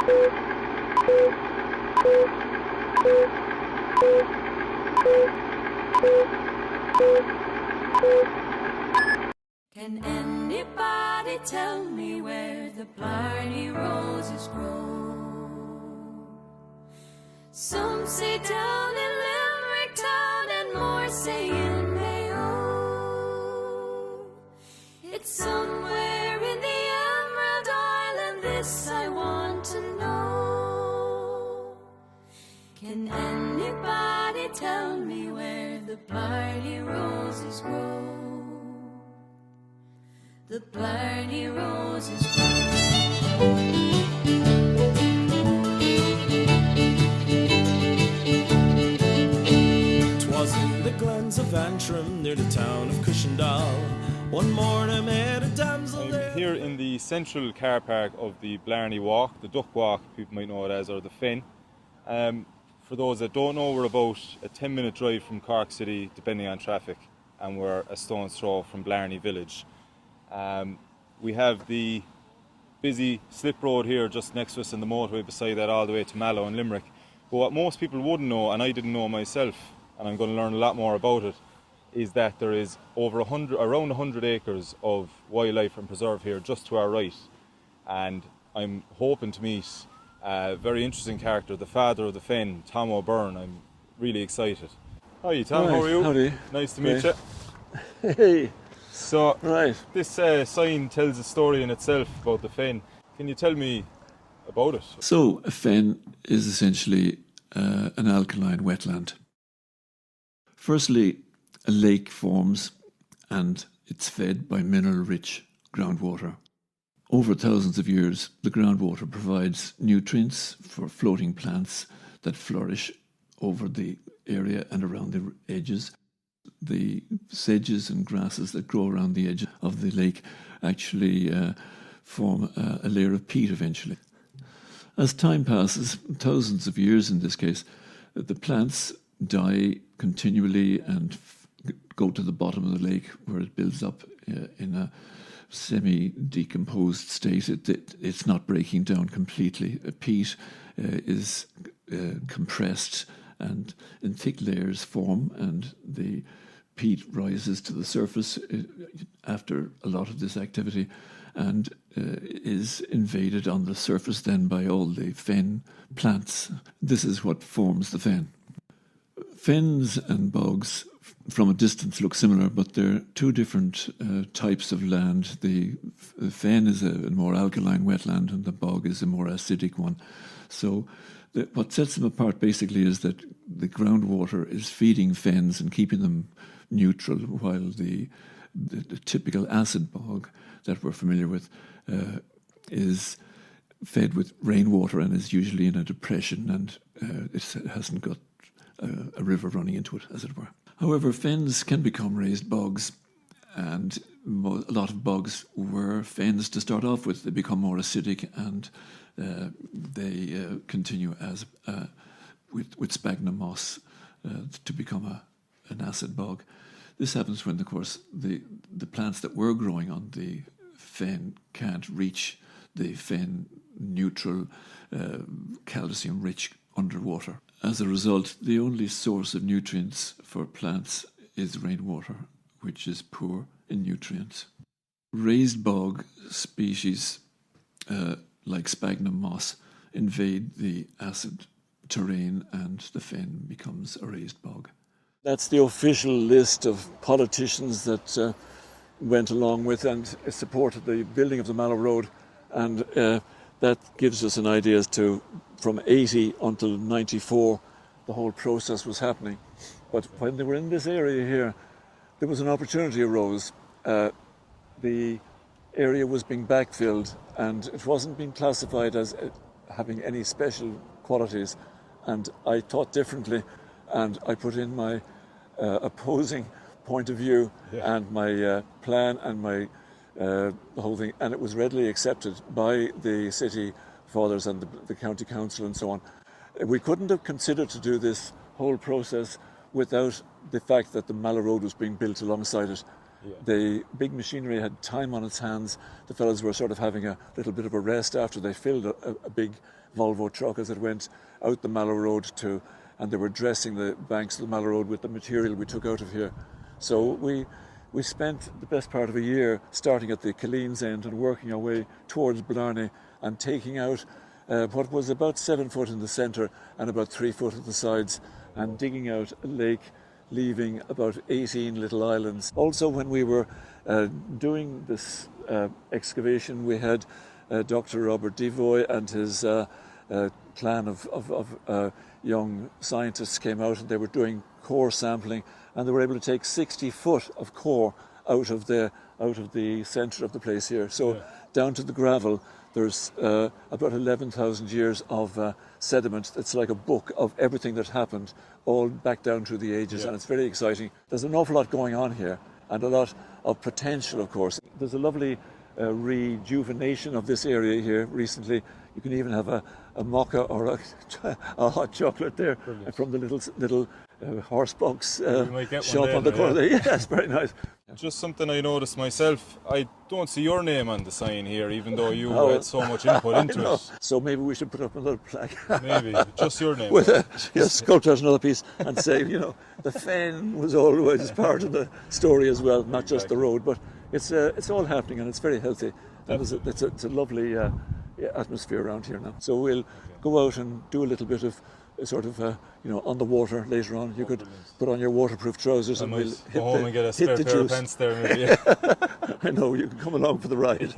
Can anybody tell me where the Blarney roses grow? Some say down in Limerick town and more say in Mayo. It's somewhere in the Emerald Isle and this I want to know. Can anybody tell me where the Blarney roses grow? The Blarney roses grow. 'Twas in the glens of Antrim, near the town of Cushendall. One morning I met a damsel there. I'm here in the central car park of the Blarney Walk, the Duck Walk, people might know it as, or the Fen. For those that don't know, we're about a 10-minute drive from Cork City, depending on traffic, and we're a stone's throw from Blarney Village. We have the busy slip road here just next to us and the motorway beside that all the way to Mallow and Limerick. But what most people wouldn't know, and I didn't know myself, and I'm going to learn a lot more about it, is that there is around 100 acres of wildlife and preserve here just to our right. And I'm hoping to meet a very interesting character, the father of the Fen, Tom O Byrne. I'm really excited. Hi Tom, right. How are you? Howdy. Nice to meet you. Hey. So, right. This sign tells a story in itself about the Fen. Can you tell me about it? So, a fen is essentially an alkaline wetland. Firstly, a lake forms and it's fed by mineral-rich groundwater. Over thousands of years, the groundwater provides nutrients for floating plants that flourish over the area and around the edges. The sedges and grasses that grow around the edge of the lake actually form a layer of peat eventually. As time passes, thousands of years in this case, the plants die continually and go to the bottom of the lake where it builds up in a semi-decomposed state. It's not breaking down completely. Peat is compressed and in thick layers form, and the peat rises to the surface after a lot of this activity and is invaded on the surface then by all the fen plants. This is what forms the fen. Fens and bogs from a distance look similar, but they're two different types of land. The fen is a more alkaline wetland and the bog is a more acidic one. So what sets them apart basically is that the groundwater is feeding fens and keeping them neutral, while the typical acid bog that we're familiar with is fed with rainwater and is usually in a depression, and it hasn't got a river running into it, as it were. However, fens can become raised bogs, and a lot of bogs were fens to start off with. They become more acidic and they continue as with sphagnum moss to become an acid bog. This happens when, of course, the plants that were growing on the fen can't reach the fen neutral, calcium-rich underwater. As a result, the only source of nutrients for plants is rainwater, which is poor in nutrients. Raised bog species like sphagnum moss invade the acid terrain and the fen becomes a raised bog. That's the official list of politicians that went along with and supported the building of the Mallow Road, and that gives us an idea as to from 80 until 94 the whole process was happening. But when they were in this area here, there was an opportunity arose. The area was being backfilled and it wasn't being classified as having any special qualities, and I thought differently and I put in my opposing point of view and my plan and my the whole thing, and it was readily accepted by the city fathers and the county council and so on. We couldn't have considered to do this whole process without the fact that the Mallow Road was being built alongside it. The big machinery had time on its hands. The fellows were sort of having a little bit of a rest after they filled a big Volvo truck as it went out the Mallow Road and they were dressing the banks of the Mallow Road with the material we took out of here. So we spent the best part of a year starting at the Clogheen's end and working our way towards Blarney and taking out what was about 7 foot in the centre and about 3 foot at the sides, and digging out a lake, leaving about 18 little islands. Also, when we were doing this excavation, we had Dr. Robert Devoy and his clan of young scientists came out, and they were doing core sampling, and they were able to take 60 foot of core out of the centre of the place here. So down to the gravel, there's about 11,000 years of sediment. It's like a book of everything that happened, all back down through the ages, and it's very exciting. There's an awful lot going on here, and a lot of potential, of course. There's a lovely rejuvenation of this area here recently. You can even have a mocha or a hot chocolate there from the little horse box shop on the corner there. Yes, very nice. Just something I noticed myself, I don't see your name on the sign here, even though you had so much input into it. So maybe we should put up another plaque. Maybe, just your name. With sculpture as another piece, and say, the Fen was always part of the story as well, not just the road, but it's all happening and it's very healthy. And it's a lovely atmosphere around here now. So we'll go out and do a little bit of on the water later on. You could put on your waterproof trousers and we'll go home and get a spare pair of pants there maybe. I know, you can come along for the ride.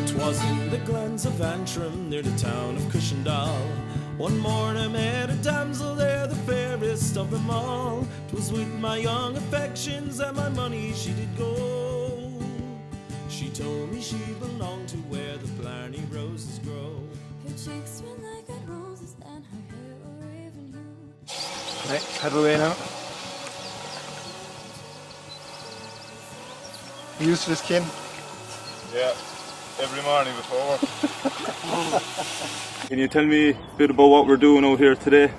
'Twas in the glens of Antrim near the town of Cushendall. One morn I met a damsel there, the fairest of them all. 'Twas with my young affections and my money she did go. She told me she belonged to where the Blarney roses grow. Her cheeks were like red roses and her hair a raven hue. Right, head away now. You used to this, Ken? Yeah, every morning before work. Can you tell me a bit about what we're doing out here today?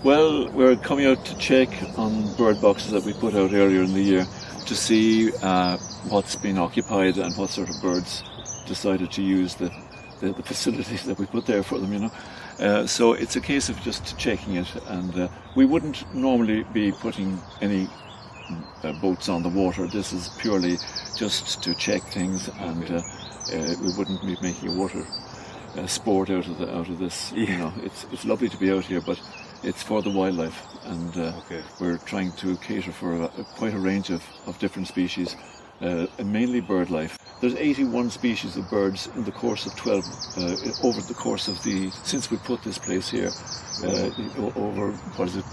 Well, we're coming out to check on bird boxes that we put out earlier in the year to see what's been occupied and what sort of birds decided to use the facilities that we put there for them, So it's a case of just checking it, and we wouldn't normally be putting any boats on the water. This is purely just to check things, and we wouldn't be making a water sport out of this. It's lovely to be out here, but it's for the wildlife, and we're trying to cater for quite a range of different species, and mainly bird life. There's 81 species of birds in the course of 12, over the course of since we put this place here, over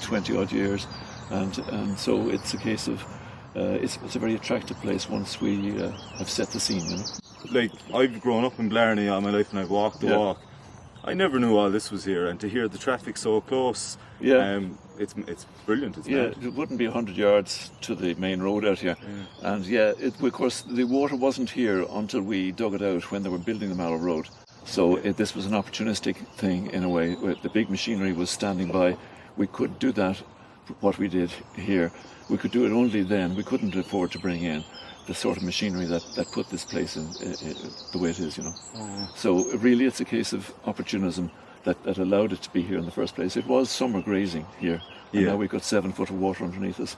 20 odd years, and so it's a case of it's a very attractive place once we have set the scene. Like, I've grown up in Blarney all my life and I've walked the walk. I never knew all this was here, and to hear the traffic so close, it's brilliant. It wouldn't be 100 yards to the main road out here, and of course the water wasn't here until we dug it out when they were building the Mallow Road. So this was an opportunistic thing in a way. The big machinery was standing by. We could do that, what we did here. We could do it only then. We couldn't afford to bring in the sort of machinery that put this place in the way it is, So really it's a case of opportunism that allowed it to be here in the first place. It was summer grazing here, and now we've got 7 foot of water underneath us,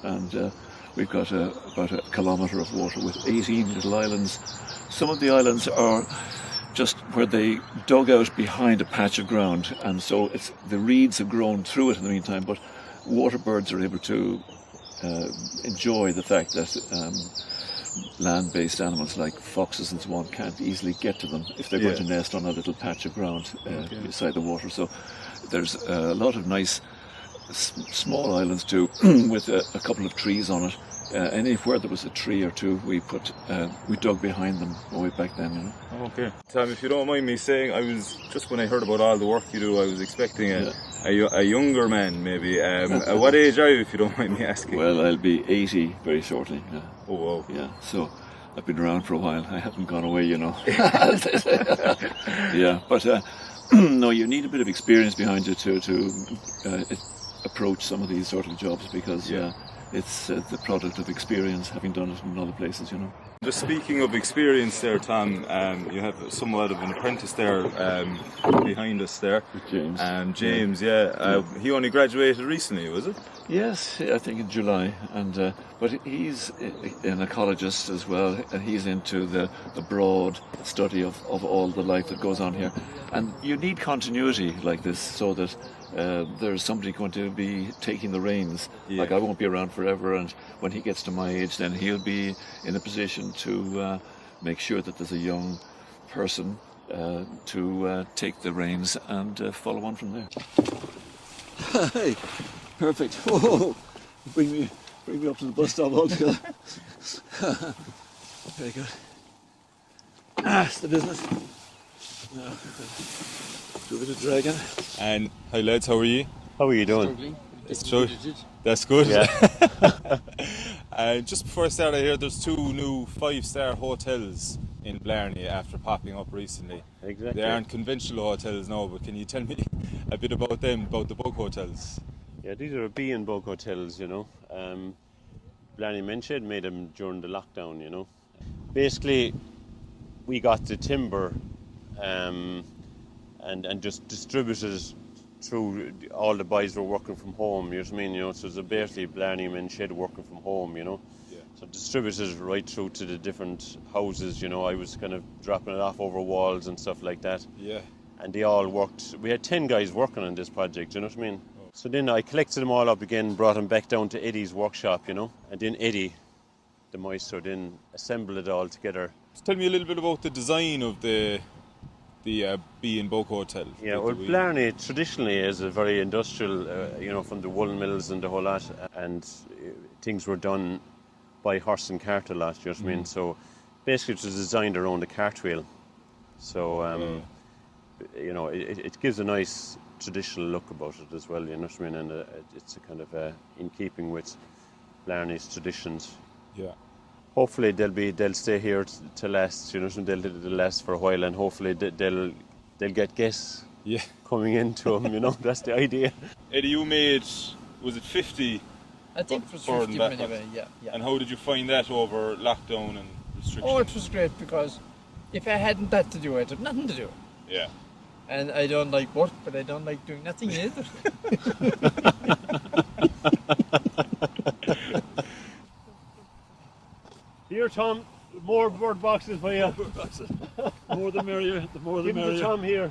and we've got about a kilometre of water with 18 little islands. Some of the islands are just where they dug out behind a patch of ground, and so the reeds have grown through it in the meantime, but water birds are able to enjoy the fact that land-based animals like foxes and so on can't easily get to them if they're going to nest on a little patch of ground beside the water. So there's a lot of nice small islands too, with a couple of trees on it. Anywhere there was a tree or two, we dug behind them way back then. Okay. Tom, if you don't mind me saying, I was just when I heard about all the work you do, I was expecting a younger man maybe. At what age are you, if you don't mind me asking? Well, I'll be 80 very shortly. Oh wow. Yeah. So I've been around for a while. I haven't gone away, Yeah, but No, you need a bit of experience behind you to approach some of these sort of jobs, because it's the product of experience, having done it in other places, you know. Just speaking of experience there, Tom, you have somewhat of an apprentice there behind us there. James. James, he only graduated recently, was it? Yes, I think in July, and but he's an ecologist as well, and he's into the broad study of all the life that goes on here. And you need continuity like this, so that there's somebody going to be taking the reins. Yeah. Like, I won't be around forever, and when he gets to my age, then he'll be in a position to make sure that there's a young person to take the reins and follow on from there. Hey, perfect. Whoa, bring me up to the bus stop altogether. Very good. It's the business. Do a bit of dragging. And hi lads, how are you? How are you doing? It's true. That's good. Yeah. Just before I start out here, there's 2 new 5-star hotels in Blarney after popping up recently. Exactly. They aren't conventional hotels now, but can you tell me a bit about them, about the bug hotels? Yeah, these are bee and bug hotels, you know. Blarney Bog made them during the lockdown, you know. Basically, we got the timber and just distributed through, all the boys were working from home, you know what I mean, you know, so it's basically Blarney Bog working from home, you know. Yeah. So distributed right through to the different houses, you know. I was kind of dropping it off over walls and stuff like that. Yeah. And they all worked. We had 10 guys working on this project, you know what I mean? Oh. So then I collected them all up again, brought them back down to Eddie's workshop, you know. And then Eddie, the maestro, then assembled it all together. Just tell me a little bit about the design of the bee and bug hotel. Yeah, well, Blarney traditionally is a very industrial, you know, from the woolen mills and the whole lot, and things were done by horse and cart a lot, you know what I mean? So basically it was designed around the cart wheel. So, you know, it gives a nice traditional look about it as well, you know what I mean? And it's a kind of in keeping with Blarney's traditions. Yeah. Hopefully they'll stay here to last, you know, they'll last for a while, and hopefully they'll get guests coming into them, you know, that's the idea. Eddie, you made, was it 50? I think it was 50 anyway, yeah. And how did you find that over lockdown and restrictions? Oh, it was great, because if I hadn't that to do, I'd have nothing to do. Yeah. And I don't like work, but I don't like doing nothing either. Here, Tom, more bird boxes for you. More the merrier, the more the Give merrier. them to Tom here.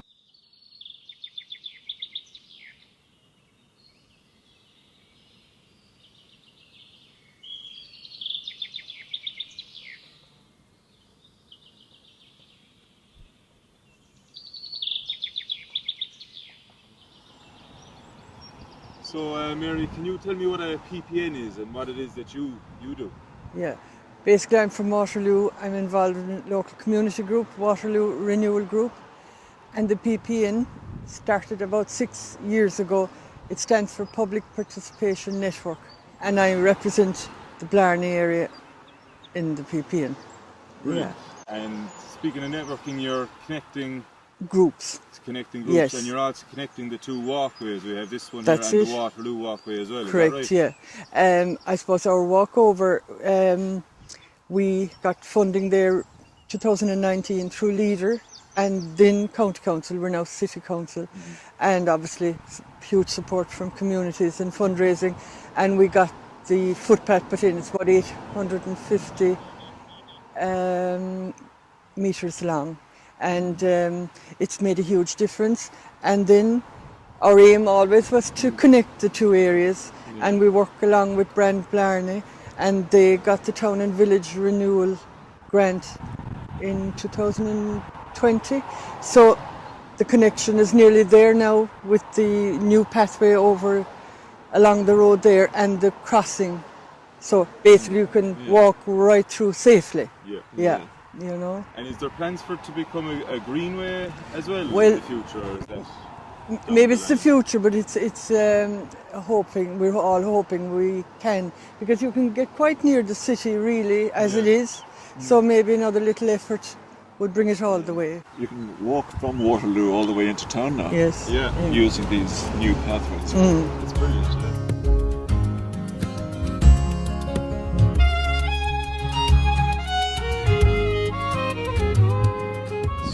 So, Mary, can you tell me what a PPN is and what it is that you do? Yeah, basically I'm from Waterloo. I'm involved in a local community group, Waterloo Renewal Group, and the PPN started about 6 years ago. It stands for Public Participation Network, and I represent the Blarney area in the PPN. Brilliant. Yeah. And speaking of networking, you're connecting groups. Connecting groups, yes. And you're also connecting the 2 walkways. We have this one That's here and it. the Waterloo walkway as well. Correct, is that right? yeah. I suppose our walkover, we got funding there 2019 through Leader, and then County Council, we're now City Council, and obviously huge support from communities and fundraising, and we got the footpath put in. It's about 850 metres long, and it's made a huge difference. And then our aim always was to connect the 2 areas, and we work along with Brand Blarney, and they got the Town and Village Renewal Grant in 2020. So the connection is nearly there now with the new pathway over along the road there and the crossing. So basically you can walk right through safely. Yeah. You know. And is there plans for it to become a greenway as well Well, in the future, or is that maybe it's the future, but it's hoping, we're all hoping we can, because you can get quite near the city really as it is. So maybe another little effort would bring it all the way. You can walk from Waterloo all the way into town now. Yes. Yeah. Using these new pathways. It's brilliant.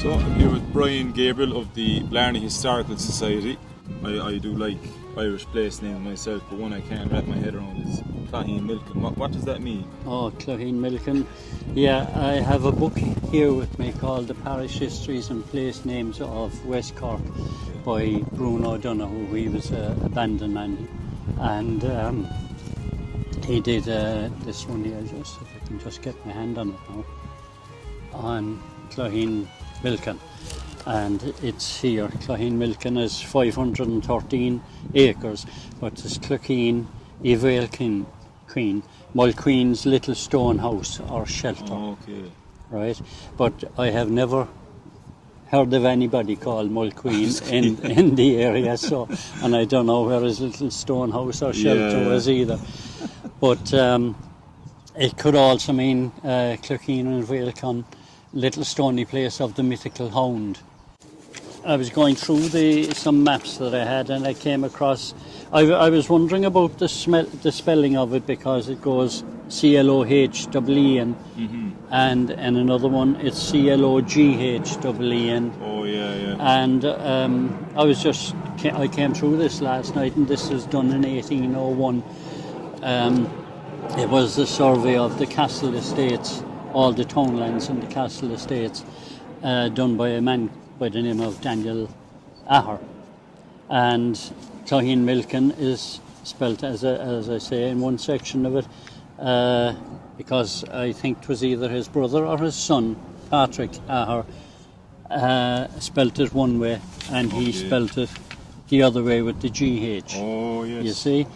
So I'm here with Brian Gabriel of the Blarney Historical Society. I do like Irish place names myself, but one I can't wrap my head around is Clogheenmilcon. What does that mean? Oh, Clogheenmilcon. Yeah, I have a book here with me called The Parish Histories and Place Names of West Cork by Bruno O'Donoghue. He was a abandoned man, and he did this one here, just if I can just get my hand on it now, on Clogheenmilcon. And it's here. Clogheenmilcon is 513 acres, but it's Clogheenmilcon Fen, Mulqueen's little stone house or shelter. Okay. Right? But I have never heard of anybody called Mulqueen in the area, so, and I don't know where his little stone house or shelter was either. But it could also mean Clogheenmilcon, little stony place of the mythical hound. I was going through some maps that I had, and I came across. I was wondering about the spelling of it, because it goes Clogheen, and another one it's Clogheen. Oh yeah. And I came through this last night, and this was done in 1801. It was the survey of the castle estates, all the townlands and the castle estates, done by a man by the name of Daniel Ahar. And Clogheenmilcon is spelt as I say in one section of it, because I think it was either his brother or his son, Patrick Ahar, spelt it one way, and he spelt it the other way with the GH. Oh yes. You see?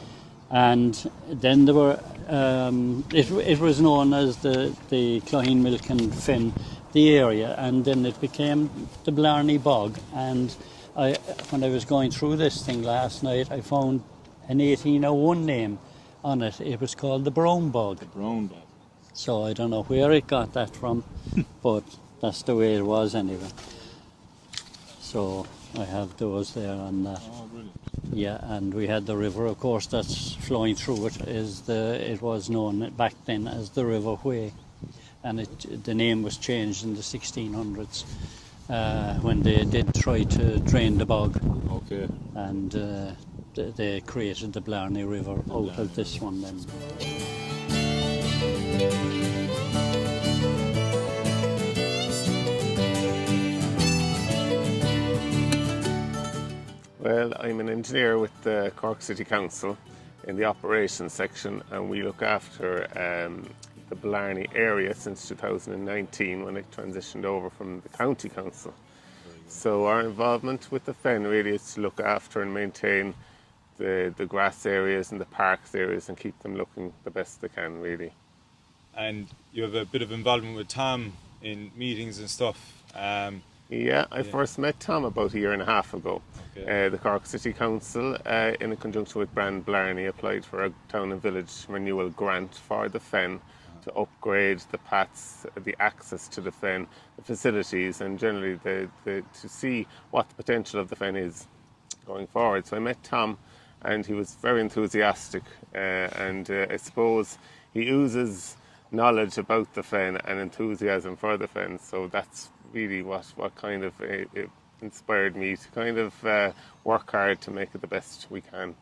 And then there were, it was known as the Clogheenmilcon Fen, the area, and then it became the Blarney Bog. And when I was going through this thing last night, I found an 1801 name on it. It was called the Brown Bog. The Brown Bog. So I don't know where it got that from, but that's the way it was anyway. So I have those there on that. Oh, brilliant. Yeah, and we had the river, of course, that's flowing through it. It was known back then as the River Way, and the name was changed in the 1600s when they did try to drain the bog. Okay. And they created the Blarney River out of this one then. Well, I'm an engineer with the Cork City Council in the operations section, and we look after the Blarney area since 2019, when it transitioned over from the County Council. So our involvement with the Fen really is to look after and maintain the grass areas and the parks areas and keep them looking the best they can, really. And you have a bit of involvement with Tom in meetings and stuff. I first met Tom about a year and a half ago. Okay. The Cork City Council, in conjunction with Blarney, applied for a town and village renewal grant for the Fen to upgrade the paths, the access to the Fen, the facilities, and generally to see what the potential of the Fen is going forward. So I met Tom, and he was very enthusiastic, and I suppose he oozes knowledge about the Fen and enthusiasm for the Fen. So that's really what kind of it inspired me to kind of work hard to make it the best we can.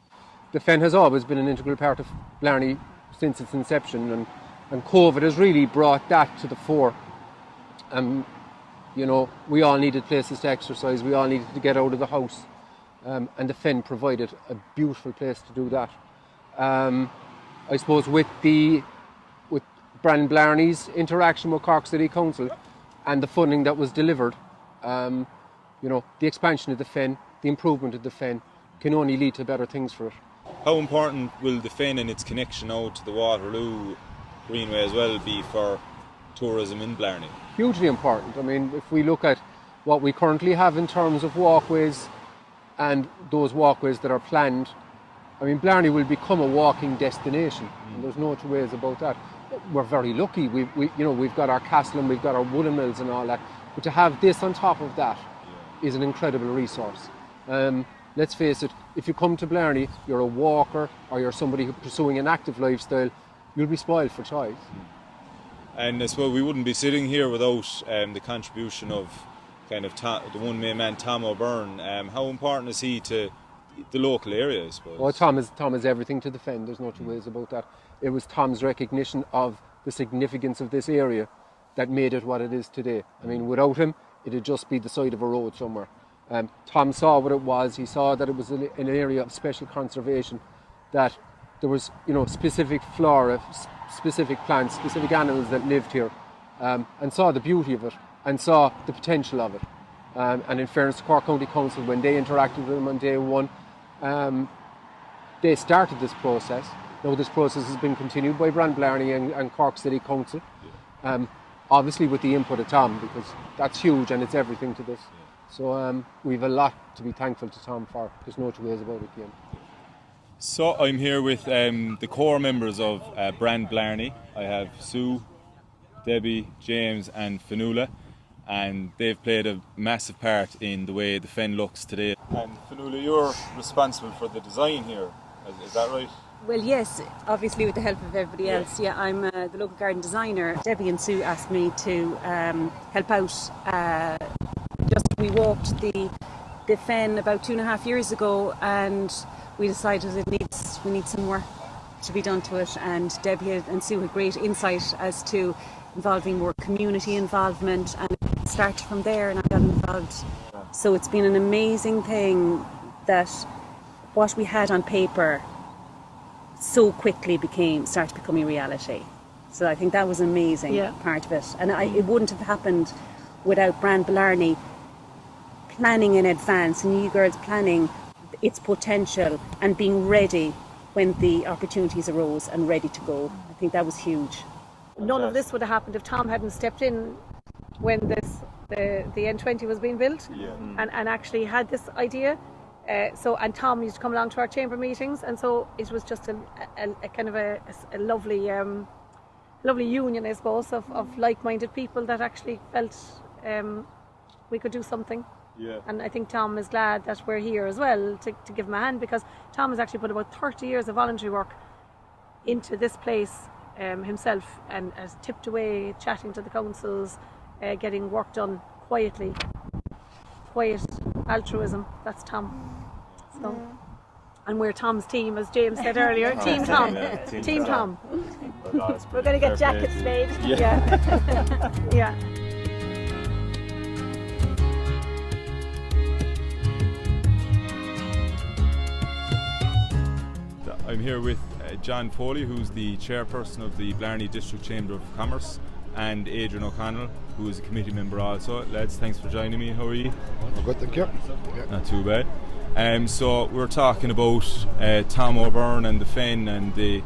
The Fen has always been an integral part of Blarney since its inception, and COVID has really brought that to the fore. We all needed places to exercise, we all needed to get out of the house, and the Fen provided a beautiful place to do that. I suppose with Blarney's interaction with Cork City Council and the funding that was delivered, the expansion of the Fen, the improvement of the Fen can only lead to better things for it. How important will the Fen and its connection out to the Waterloo Greenway as well be for tourism in Blarney? Hugely important. I mean, if we look at what we currently have in terms of walkways and those walkways that are planned, I mean, Blarney will become a walking destination, and there's no two ways about that. we're very lucky. We've got our castle and we've got our woolen mills and all that. But to have this on top of that is an incredible resource. Let's face it, if you come to Blarney, you're a walker or you're somebody who's pursuing an active lifestyle, you'll be spoiled for choice. And I suppose we wouldn't be sitting here without the contribution of kind of the one main man, Tom O Byrne. How important is he to the local area, I suppose? Well, Tom is everything to the Fen, there's no two ways about that. It was Tom's recognition of the significance of this area that made it what it is today. I mean, without him, it'd just be the side of a road somewhere. Tom saw what it was. He saw that it was an area of special conservation, that there was, specific flora, specific plants, specific animals that lived here, and saw the beauty of it and saw the potential of it. And in fairness to Cork County Council, when they interacted with him on day one, they started this process. Now this process has been continued by Blarney and Cork City Council, obviously with the input of Tom, because that's huge and it's everything to this. So we've a lot to be thankful to Tom for. There's no two ways about it, Ian. So I'm here with the core members of Blarney. I have Sue, Debbie, James and Fionnuala, and they've played a massive part in the way the Fen looks today. And Fionnuala, you're responsible for the design here, is that right? Well, yes, obviously with the help of everybody else. Yeah, I'm the local garden designer. Debbie and Sue asked me to help out. We walked the Fen about 2.5 years ago, and we decided we need some work to be done to it. And Debbie and Sue had great insight as to involving more community involvement, and it started from there, and I got involved. So it's been an amazing thing that what we had on paper so quickly started becoming reality. So I think that was an amazing part of it, and it wouldn't have happened without Blarney planning in advance and you girls planning its potential and being ready when the opportunities arose and ready to go. I think that was huge. None of this would have happened if Tom hadn't stepped in when the N20 was being built and actually had this idea. And Tom used to come along to our chamber meetings, and so it was just a kind of a lovely union, I suppose, of like-minded people that actually felt we could do something. Yeah. And I think Tom is glad that we're here as well to give him a hand, because Tom has actually put about 30 years of voluntary work into this place himself, and has tipped away chatting to the councils, getting work done quietly. Quiet altruism, that's Tom. So, and we're Tom's team, as James said earlier. Team Tom. Team Tom. We're going to get jackets made. Yeah. Yeah. I'm here with John Foley, who's the chairperson of the Blarney District Chamber of Commerce, and Adrian O'Connell, who is a committee member also. Lads, thanks for joining me. How are you? I'm good, thank you. Yeah. Not too bad. So we're talking about Tom O Byrne and the Fen and the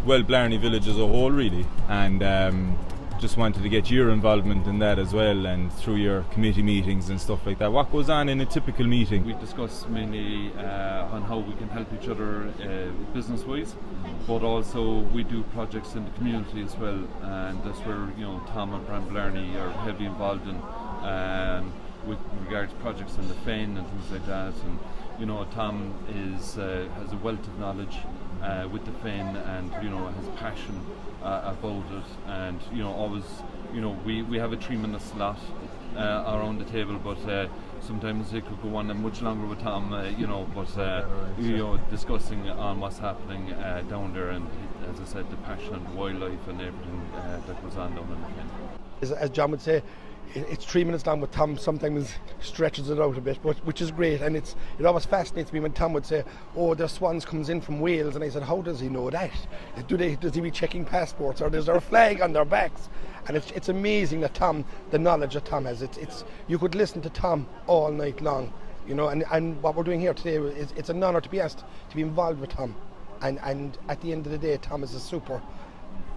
Blarney village as a whole, really, and just wanted to get your involvement in that as well, and through your committee meetings and stuff like that. What goes on in a typical meeting? We discuss mainly on how we can help each other business-wise, but also we do projects in the community as well, and that's where Tom and Blarney are heavily involved in, with regards to projects in the Fen and things like that. And Tom has a wealth of knowledge with the Fen, and has passion about it, and always we have a 3-minute slot around the table, but sometimes it could go on much longer with Tom, but discussing on what's happening down there, and as I said, the passion and wildlife and everything that goes on down in the Fen. As John would say, it's 3 minutes long, but Tom sometimes stretches it out a bit, which is great. And it always fascinates me when Tom would say, "Oh, the swans comes in from Wales," and I said, "How does he know that? Does he be checking passports, or is there a flag on their backs?" And it's amazing that the knowledge that Tom has. It's you could listen to Tom all night long, And what we're doing here today it's an honour to be asked to be involved with Tom. And at the end of the day, Tom is a super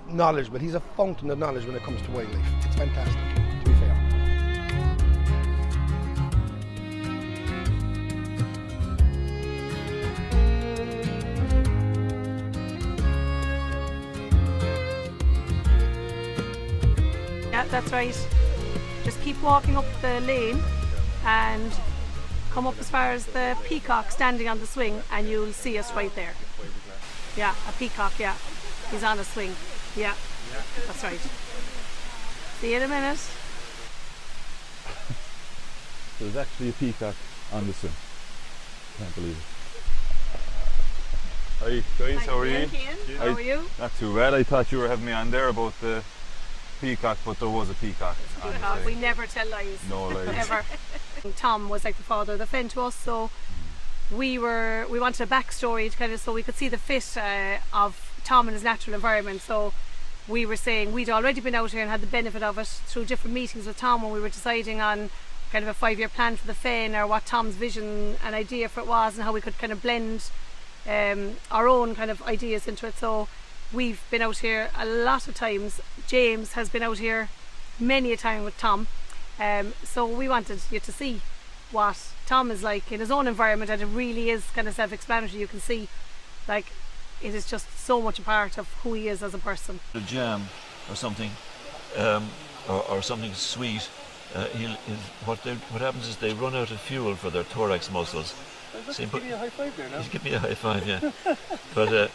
knowledgeable. He's a fountain of knowledge when it comes to wildlife. It's fantastic, to be fair. Yeah, that's right. Just keep walking up the lane and come up as far as the peacock standing on the swing, and you'll see us right there. Yeah, a peacock, yeah. He's on a swing. Yeah, that's right. See you in a minute. There's actually a peacock on the swing. Can't believe it. Hi guys, how are you? How are you? Not too bad. I thought you were having me on there about the peacock, but there was a peacock. We never tell lies. No lies. Ever. Tom was like the father of the Fen to us, so we wanted a backstory to kind of so we could see the fit of Tom and his natural environment. So we were saying we'd already been out here and had the benefit of it through different meetings with Tom when we were deciding on kind of a 5-year plan for the Fen, or what Tom's vision and idea for it was, and how we could kind of blend our own kind of ideas into it. So we've been out here a lot of times. James has been out here many a time with Tom. So we wanted you to see what Tom is like in his own environment, and it really is kind of self-explanatory. You can see, like, it is just so much a part of who he is as a person. A jam or something, or something sweet. What happens is they run out of fuel for their thorax muscles. Give me a high five there now. He's giving me a high five, yeah. But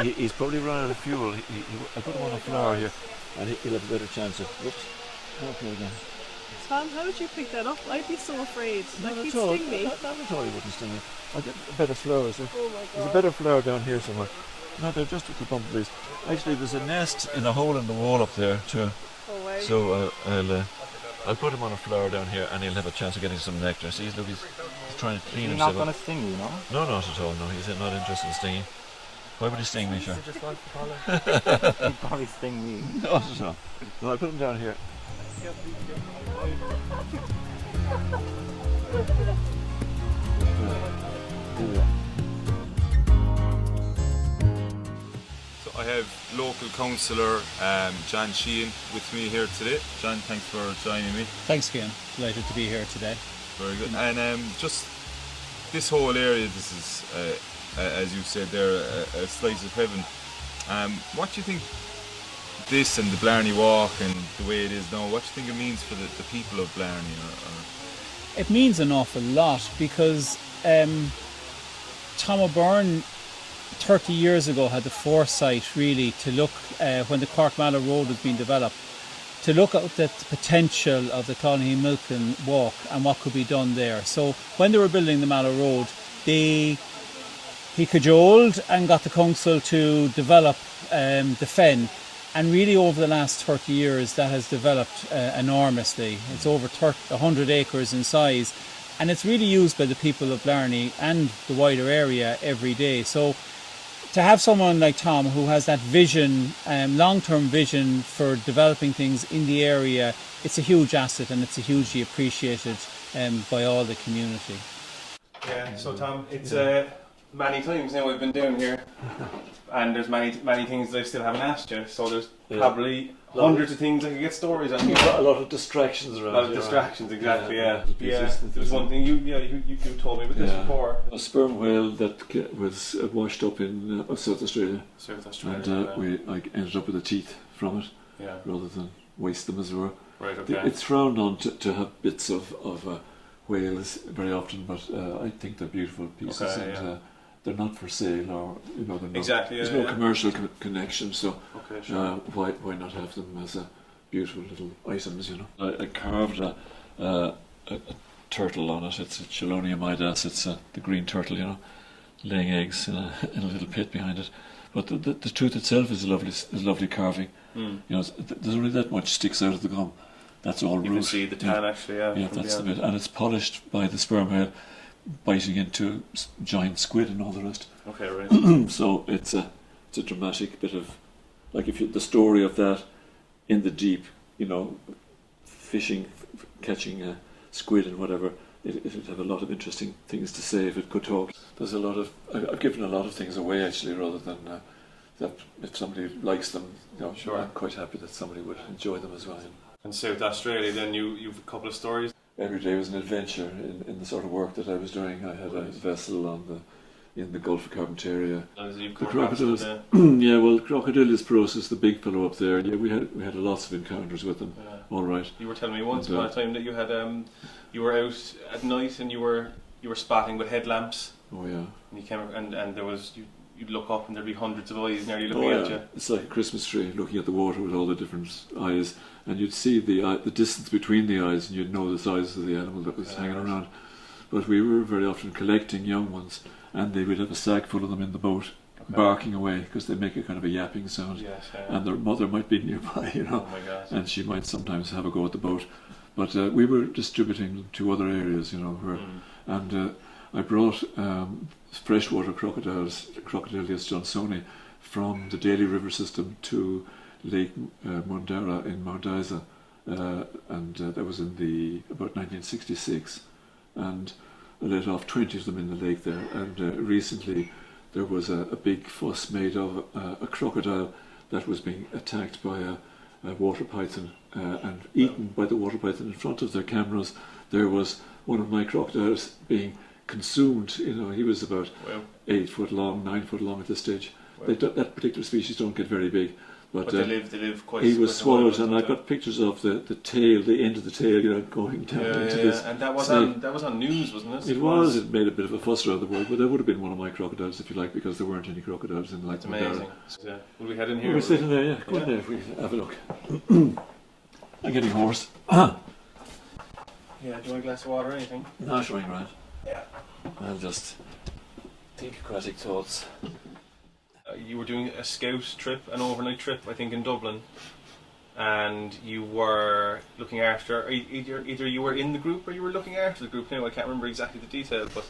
he's probably run out of fuel. I put him on a flower here, and he'll have a better chance of. Whoops. Okay again. Tom, how did you pick that up? I'd be so afraid. Not Like, he'd at all. sting me. Not at all. He wouldn't sting me. I'll get better flowers. Oh my God. There's a better flower down here somewhere. No, they're just little bumblebees. Actually, there's a nest in a hole in the wall up there too. Oh wow. So I'll put him on a flower down here, and he'll have a chance of getting some nectar. See, look, he's trying to clean himself. He's not going to sting you, no? No, not at all. No, he's not interested in stinging. Why would he sting me, sure? He'd probably sting me. Not at all. No, I'll put him down here. So I have local councillor John Sheehan with me here today. John, thanks for joining me. Thanks, Cian. Delighted to be here today. Very good. And just this whole area, this is, as you said there, a slice of heaven. What do you think this and the Blarney Walk and the way it is now, what do you think it means for the people of Blarney? It means an awful lot, because Tom O Byrne 30 years ago had the foresight really to look, when the Cork Mallow Road was being developed, to look at the potential of the Clogheenmilcon Walk and what could be done there. So when they were building the Mallow Road, he cajoled and got the council to develop the Fen. And really over the last 30 years that has developed enormously. It's over 100 acres in size, and it's really used by the people of Blarney and the wider area every day. So to have someone like Tom who has that vision, long-term vision for developing things in the area, it's a huge asset, and it's a hugely appreciated by all the community. Yeah, so Tom, it's many times now we've been down here, and there's many things that I still haven't asked you, so there's probably hundreds of things I could get stories on. A lot of distractions around. A lot of distractions, exactly, yeah. There's one thing you told me about this before. A sperm whale that was washed up in South Australia. South Australia. And I ended up with the teeth from it, rather than waste them as it were. Right, okay. It's frowned on to have bits of whales very often, but I think they're beautiful pieces. Okay, and they're not for sale, or they're not, there's no commercial connection. So why not have them as beautiful little items? I carved a turtle on it. It's a Chelonium idas. It's the green turtle, laying eggs in a little pit behind it. But the tooth itself is lovely carving. There's only that much sticks out of the gum. That's all root. You can see the tan actually. Yeah, that's the bit, and it's polished by the sperm whale biting into giant squid and all the rest. Okay, right. So it's a dramatic bit of, like, if the story of that in the deep, fishing, catching squid and whatever, it would have a lot of interesting things to say if it could talk. There's a lot of, I've given a lot of things away actually, rather than that if somebody likes them, sure. I'm quite happy that somebody would enjoy them as well. And South Australia, then you've a couple of stories. Every day was an adventure in the sort of work that I was doing. I had a vessel in the Gulf of Carpentaria. The crocodiles, yeah, well, Crocodylus process, the big fellow up there. Yeah, we had lots of encounters with them. Yeah. All right. You were telling me once upon a time that you had you were out at night and you were spotting with headlamps. Oh yeah. And you came and there was you'd look up and there'd be hundreds of eyes nearly looking at you. It's like a Christmas tree looking at the water with all the different eyes, and you'd see the distance between the eyes, and you'd know the size of the animal that was hanging around. But we were very often collecting young ones, and they would have a sack full of them in the boat, barking away because they make a kind of a yapping sound, and their mother might be nearby, you know, and she might sometimes have a go at the boat. But we were distributing them to other areas, you know, and I brought freshwater crocodiles, Crocodylus johnsoni, from the Daly River system to Lake Mundara in Mount Isa, and that was in about 1966, and I let off 20 of them in the lake there. And recently there was a big fuss made of a crocodile that was being attacked by a water python and eaten by the water python in front of their cameras. There was one of my crocodiles being consumed. You know, he was about 8 foot long, 9 foot long at this stage. That particular species don't get very big, but they live quite. He was swallowed, and I got pictures of the tail, the end of the tail, you know, going down into this. And that was on news, wasn't it? It was. It made a bit of a fuss around the world, but that would have been one of my crocodiles, if you like, because there weren't any crocodiles in Lake Mundara. Amazing. Will we head in here? We're sitting there, yeah. Go in there if we have a look. I'm getting hoarse. Yeah. Do you want a glass of water or anything? No, sure, right. Yeah. I'll just think aquatic thoughts. You were doing a scout trip, an overnight trip, I think, in Dublin, and you were looking after either you were in the group or you were looking after the group. Now I can't remember exactly the detail, but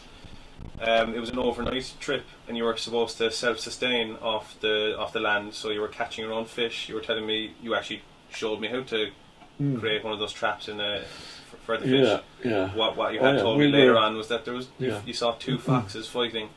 it was an overnight trip, and you were supposed to self-sustain off the land. So you were catching your own fish. You were telling me, you actually showed me how to create one of those traps for the fish. Yeah. What you had told me later on was that there was you saw 2 foxes fighting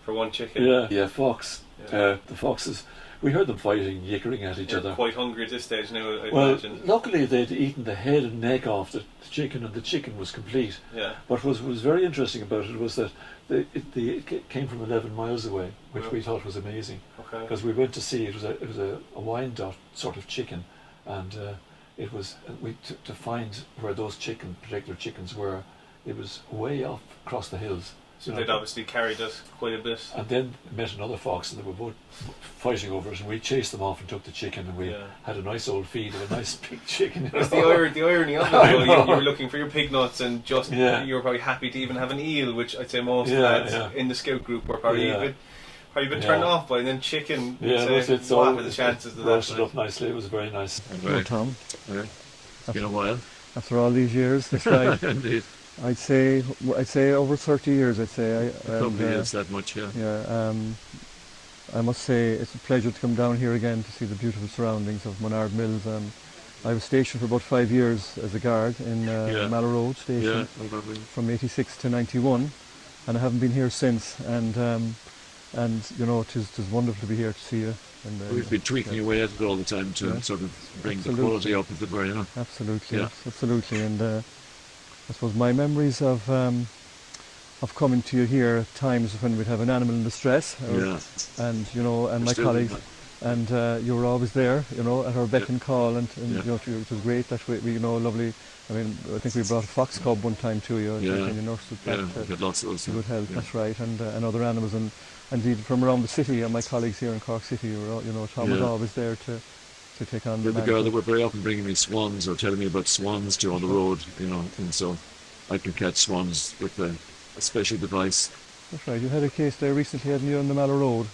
for 1 chicken. Yeah, fox. The foxes, we heard them fighting, yickering at each other. Quite hungry at this stage now, I imagine. Luckily they'd eaten the head and neck off the chicken, and the chicken was complete. Yeah. But what was very interesting about it was that it came from 11 miles away, which we thought was amazing. Okay. Because we went to see, it was a Wyandotte sort of chicken, and it was to find where those particular chickens were. It was way off across the hills. So they'd obviously carried it quite a bit. And then met another fox, and they were both fighting over it, and we chased them off and took the chicken, and we had a nice old feed of a nice big chicken. It's the irony of it, though. You were looking for your pig nuts, and just you were probably happy to even have an eel, which I'd say most lads in the scout group were probably been turned off by. And then chicken, what are the chances of that? Roasted up nicely, it was very nice. Hello, Tom. It's been a while. After all these years, this guy. Indeed. I'd say over 30 years. I'd say. Probably is that much, yeah. Yeah. I must say it's a pleasure to come down here again to see the beautiful surroundings of Monard Mills. I was stationed for about 5 years as a guard in Mallow Road station from 86 to 91, and I haven't been here since. And you know, it is wonderful to be here to see you. We've been tweaking away at it all the time to sort of bring the quality up, as it were, you know. Absolutely, absolutely. And I suppose my memories of coming to you here at times when we'd have an animal in distress, and you know, and my colleagues, and you were always there, you know, at our beck and call, and you know, it was great that we you know, lovely. I mean, I think we brought a fox cub one time to you, and you nursed it back to lots of those, good health. That's right, and other animals, and indeed from around the city, and my colleagues here in Cork City, you know, Tom was always there to take on the girl that were very often bringing me swans or telling me about swans too on the road, you know, and so I can catch swans with a special device. That's right. You had a case there recently, hadn't you, on the Mallow Road?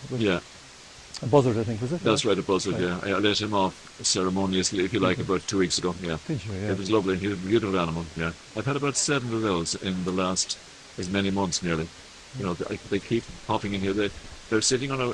A buzzard, I think, was it? That's right, a buzzard, I let him off ceremoniously, if you like, about 2 weeks ago, Did you, It was lovely, he was a beautiful animal, I've had about 7 of those in the last as many months nearly. You know, they keep popping in here. They're sitting on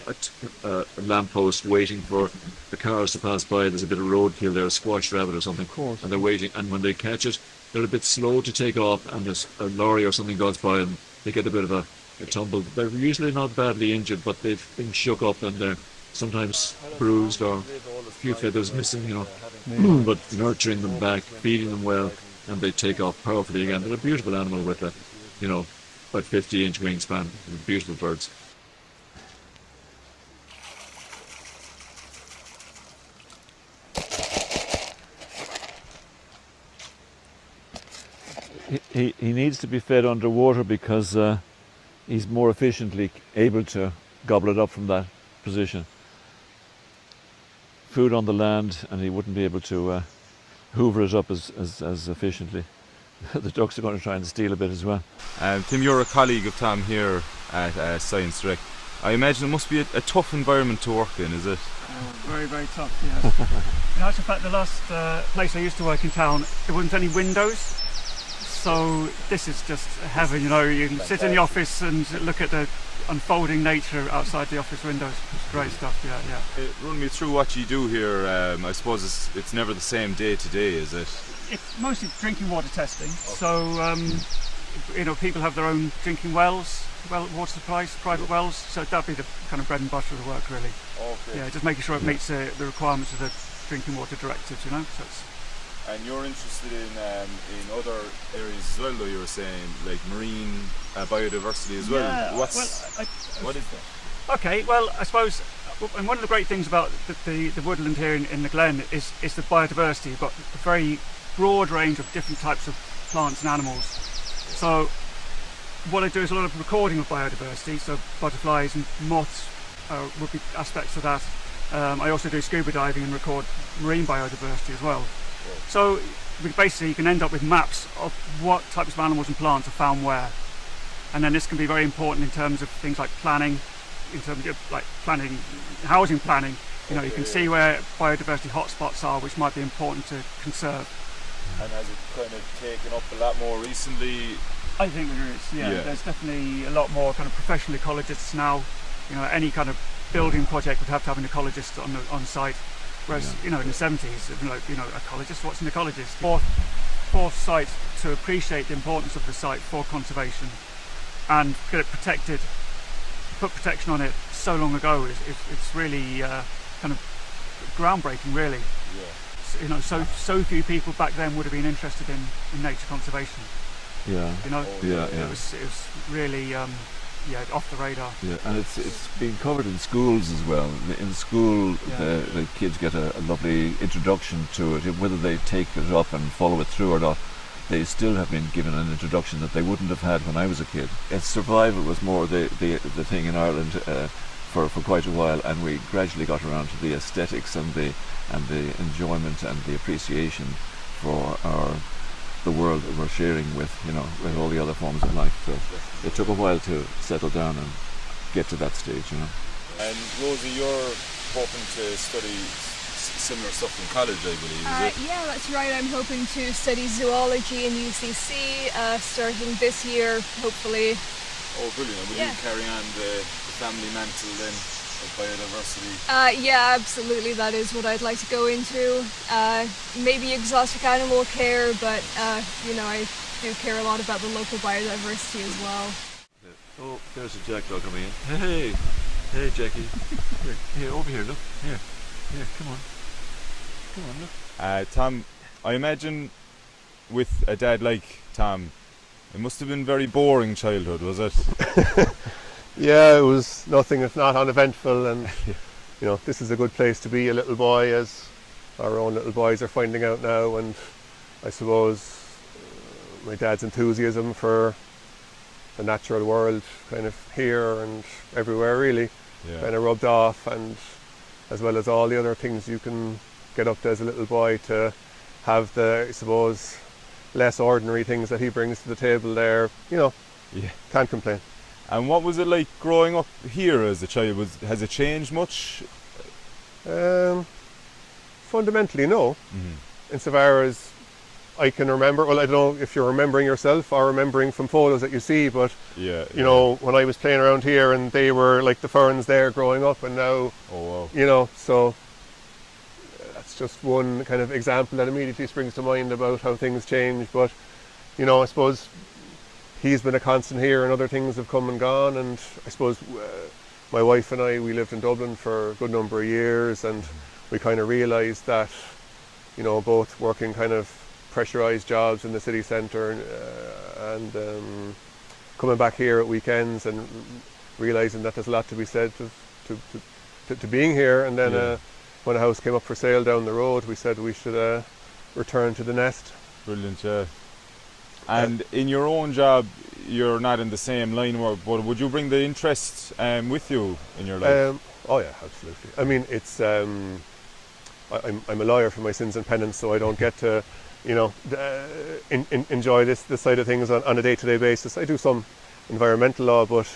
a lamppost waiting for the cars to pass by. There's a bit of roadkill there, a squashed rabbit or something. Of course. And they're waiting, and when they catch it, they're a bit slow to take off, and there's a lorry or something goes by and they get a bit of a tumble. They're usually not badly injured, but they've been shook up and they're sometimes bruised or a few feathers missing, you know. But nurturing them back, feeding them well, and they take off powerfully again. They're a beautiful animal with a, you know, about 50-inch wingspan. Beautiful birds. he needs to be fed underwater because he's more efficiently able to gobble it up from that position. Food on the land, and he wouldn't be able to hoover it up as efficiently. The ducks are going to try and steal a bit as well. Tim, you're a colleague of Tom here at Science Direct. I imagine it must be a tough environment to work in, is it? Very, very tough, yes. In actual fact, the last place I used to work in town, there wasn't any windows. So this is just heaven, you know. You can sit in the office and look at the unfolding nature outside the office windows. It's great stuff, yeah. Run me through what you do here. I suppose it's never the same day to day, is it? It's mostly drinking water testing. So, you know, people have their own drinking wells, water supplies, private wells. So that'd be the kind of bread and butter of the work, really. Okay. Yeah, just making sure it meets the requirements of the drinking water directives, you know. So it's, and you're interested in other areas as well, though. You were saying like marine biodiversity as well. Yeah, What is that? Okay, well, I suppose, and one of the great things about the woodland here in the Glen is the biodiversity. You've got a very broad range of different types of plants and animals. So what I do is a lot of recording of biodiversity, so butterflies and moths would be aspects of that. I also do scuba diving and record marine biodiversity as well. So basically you can end up with maps of what types of animals and plants are found where. And then this can be very important in terms of things like planning, in terms of like planning, housing planning. You know, you can see where biodiversity hotspots are, which might be important to conserve. And has it kind of taken up a lot more recently? I think there is, yeah. There's definitely a lot more kind of professional ecologists now. You know, any kind of building project would have to have an ecologist on site. Whereas, you know, in the 70s, like, you know, ecologist, what's an ecologist? Foresight to appreciate the importance of the site for conservation and get it protected, put protection on it so long ago it's really kind of groundbreaking, really. Yeah. You know, so few people back then would have been interested in nature conservation. Yeah. You know, It was really off the radar. Yeah, and it's been covered in schools as well. In school, the kids get a lovely introduction to it. Whether they take it up and follow it through or not, they still have been given an introduction that they wouldn't have had when I was a kid. And survival was more the thing in Ireland for quite a while, and we gradually got around to the aesthetics and the enjoyment and the appreciation for the world that we're sharing with, you know, with all the other forms of life. So it took a while to settle down and get to that stage, you know. And Rosie, you're hoping to study similar stuff in college, I believe, is it? Yeah, that's right. I'm hoping to study zoology in UCC, starting this year, hopefully. Oh, brilliant. And will you carry on the family mantle then of biodiversity? Yeah, absolutely. That is what I'd like to go into. Maybe exotic animal care, but, you know, I do care a lot about the local biodiversity as well. Oh, there's a jackdaw coming in. Hey, Jackie. Here, over here, look. Here, come on. Come on, look. Tom, I imagine with a dad like Tom, it must have been very boring childhood, was it? Yeah, it was nothing if not uneventful, and you know, this is a good place to be a little boy, as our own little boys are finding out now. And I suppose my dad's enthusiasm for the natural world kind of here and everywhere really kind of rubbed off, and as well as all the other things you can get up to as a little boy, to have the, I suppose, less ordinary things that he brings to the table there, you know, can't complain. And what was it like growing up here as a child? Has it changed much? Fundamentally, no. Insofar as I can remember, well, I don't know if you're remembering yourself or remembering from photos that you see, but you know, when I was playing around here and they were like the ferns there growing up, and now, you know, so that's just one kind of example that immediately springs to mind about how things change. But, you know, I suppose he's been a constant here, and other things have come and gone. And I suppose my wife and I, we lived in Dublin for a good number of years, and we kind of realised that, you know, both working kind of pressurised jobs in the city centre and coming back here at weekends and realising that there's a lot to be said to being here. And then when a house came up for sale down the road, we said we should return to the nest. Brilliant, yeah. And in your own job, you're not in the same line, but would you bring the interest with you in your life? Oh yeah, absolutely. I mean, it's I'm a lawyer for my sins and penance, so I don't get to, enjoy this side of things on a day-to-day basis. I do some environmental law, but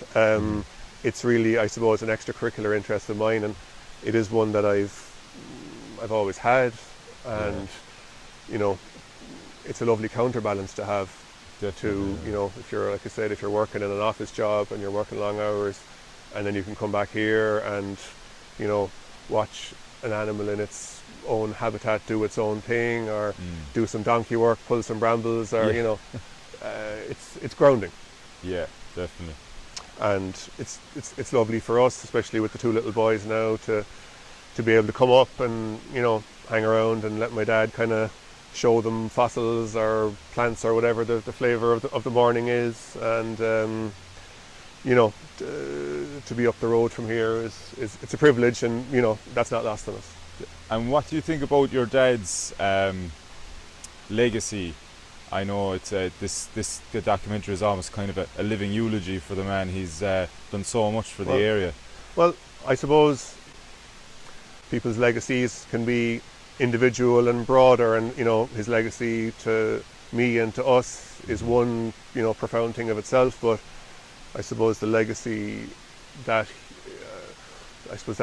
it's really, I suppose, an extracurricular interest of mine, and it is one that I've always had, and it's a lovely counterbalance to have. Definitely. If you're, like I said, if you're working in an office job and you're working long hours, and then you can come back here and watch an animal in its own habitat do its own thing, or do some donkey work, pull some brambles, or it's grounding. Yeah, definitely. And it's lovely for us, especially with the two little boys now, to be able to come up and hang around and let my dad kind of show them fossils or plants or whatever the flavour of the morning is, and to be up the road from here it's a privilege, and that's not lost on us. And what do you think about your dad's legacy? I know it's the documentary is almost kind of a living eulogy for the man. He's done so much for the area. Well, I suppose people's legacies can be individual and broader, and his legacy to me and to us is one profound thing of itself, but I suppose the legacy that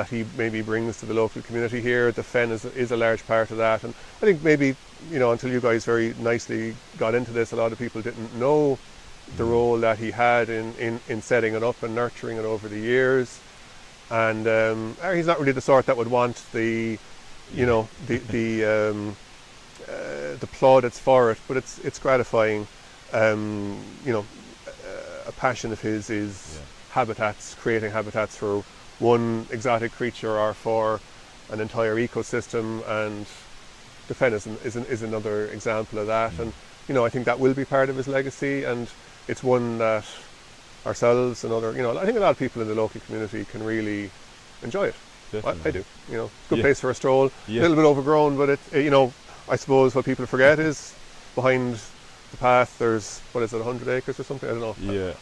he maybe brings to the local community here, the Fen is a large part of that. And I think maybe until you guys very nicely got into this, a lot of people didn't know the role that he had in setting it up and nurturing it over the years. And he's not really the sort that would want the plaudits for it, but it's gratifying. A passion of his is habitats, creating habitats for one exotic creature or for an entire ecosystem, and the Fen is another example of that. And I think that will be part of his legacy, and it's one that ourselves and other, I think a lot of people in the local community can really enjoy it. I do. Good place for a stroll. A little bit overgrown, but I suppose what people forget is behind the path there's 100 acres or something. I don't know. Yeah.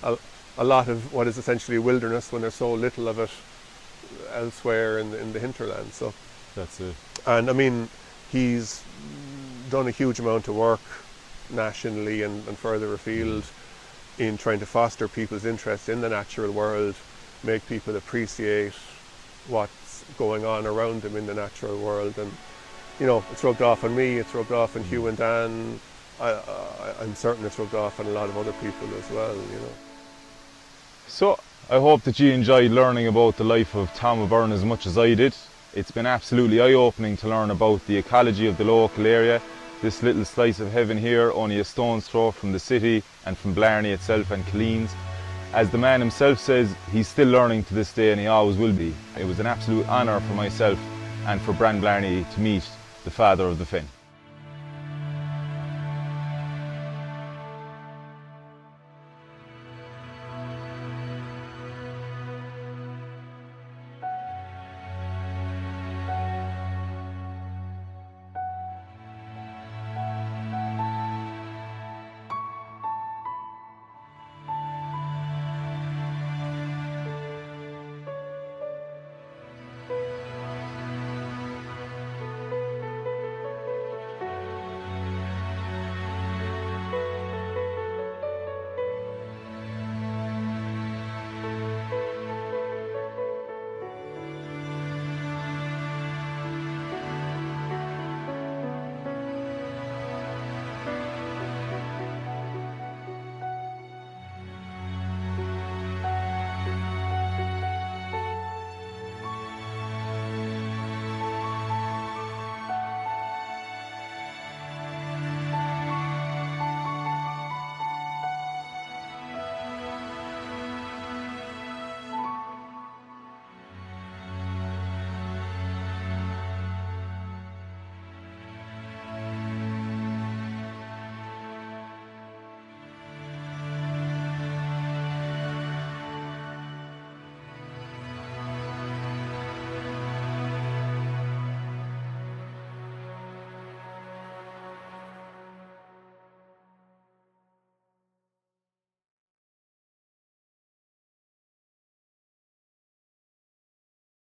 A lot of what is essentially wilderness when there's so little of it elsewhere in the hinterland. So that's it. And I mean, he's done a huge amount of work nationally and further afield in trying to foster people's interest in the natural world, make people appreciate what's going on around them in the natural world. And it's rubbed off on me, it's rubbed off on Hugh and Dan. I'm certain it's rubbed off on a lot of other people as well. So I hope that you enjoyed learning about the life of Tom O Byrne as much as I did. It's been absolutely eye-opening to learn about the ecology of the local area, this little slice of heaven here, only a stone's throw from the city and from Blarney itself and Clogheen's. As the man himself says, he's still learning to this day, and he always will be. It was an absolute honour for myself and for Blarney to meet the father of the Fen.